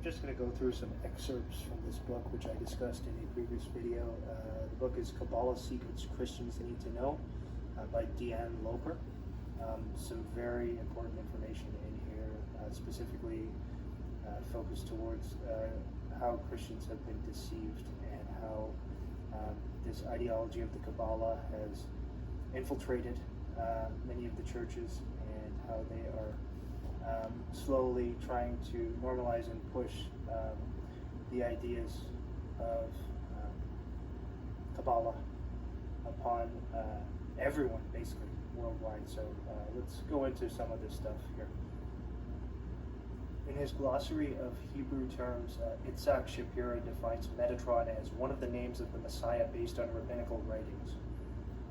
I'm just going to go through some excerpts from this book, which I discussed in a previous video. The book is Kabbalah Secrets Christians Need to Know by Deanne Loper. Some very important information in here, specifically focused towards how Christians have been deceived and how this ideology of the Kabbalah has infiltrated many of the churches, and how they are slowly trying to normalize and push the ideas of Kabbalah upon everyone, basically, worldwide. So let's go into some of this stuff here. In his glossary of Hebrew terms, Itzhak Shapira defines Metatron as one of the names of the Messiah based on rabbinical writings.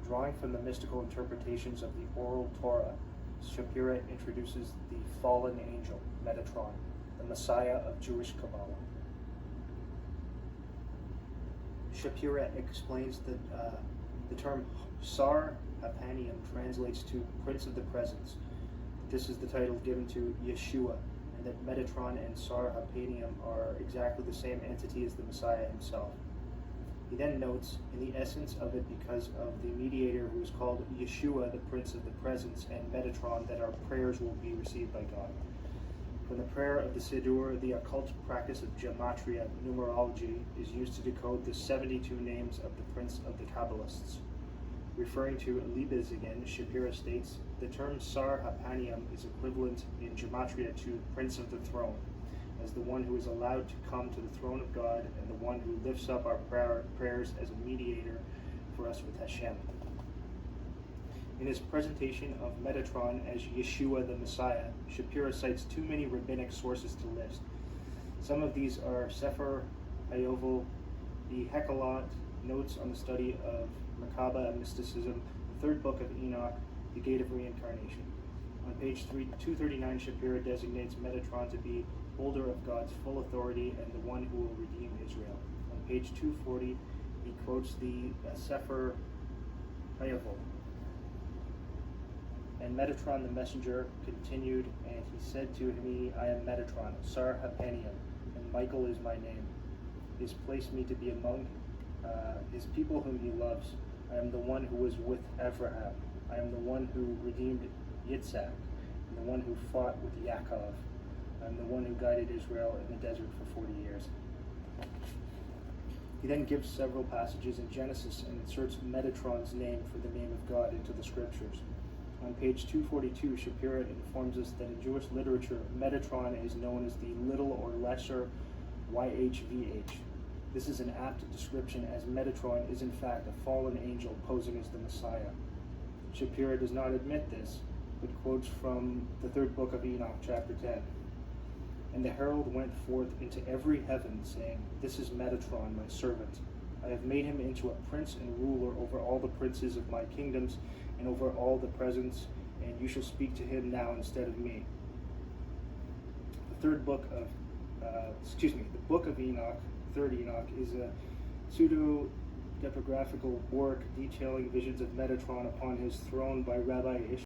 Drawing from the mystical interpretations of the oral Torah, Shapira introduces the fallen angel, Metatron, the Messiah of Jewish Kabbalah. Shapira explains that the term Sar Hapanium translates to Prince of the Presence. This is the title given to Yeshua, and that Metatron and Sar Hapanium are exactly the same entity as the Messiah himself. He then notes, in the essence of it, because of the mediator who is called Yeshua, the Prince of the Presence, and Metatron, that our prayers will be received by God. From the prayer of the Siddur, the occult practice of gematria, numerology, is used to decode the 72 names of the Prince of the Kabbalists. Referring to Libez again, Shapira states, the term Sar Hapanium is equivalent in gematria to Prince of the Throne, as the one who is allowed to come to the throne of God and the one who lifts up our prayers as a mediator for us with Hashem. In his presentation of Metatron as Yeshua the Messiah, Shapira cites too many rabbinic sources to list. Some of these are Sefer Hayovel, the Hekalat, Notes on the Study of Merkaba and Mysticism, the Third Book of Enoch, the Gate of Reincarnation. On page 239, Shapira designates Metatron to be holder of God's full authority and the one who will redeem Israel. On page 240, he quotes the Sefer Hayovel. And Metatron the messenger continued, and he said to me, I am Metatron, Sar Hapanium, and Michael is my name. He has placed me to be among his people whom he loves. I am the one who was with Abraham. I am the one who redeemed Yitzhak, and the one who fought with Yaakov. I am the one who guided Israel in the desert for 40 years. He then gives several passages in Genesis and inserts Metatron's name for the name of God into the scriptures. On page 242, Shapira informs us that in Jewish literature, Metatron is known as the little or lesser YHVH. This is an apt description, as Metatron is in fact a fallen angel posing as the Messiah. Shapira does not admit this, but quotes from the Third Book of Enoch, chapter 10. And the herald went forth into every heaven, saying, This is Metatron, my servant. I have made him into a prince and ruler over all the princes of my kingdoms and over all the presents, and you shall speak to him now instead of me. The Book of Enoch, Third Enoch, is a pseudo-epigraphical work detailing visions of Metatron upon his throne by Rabbi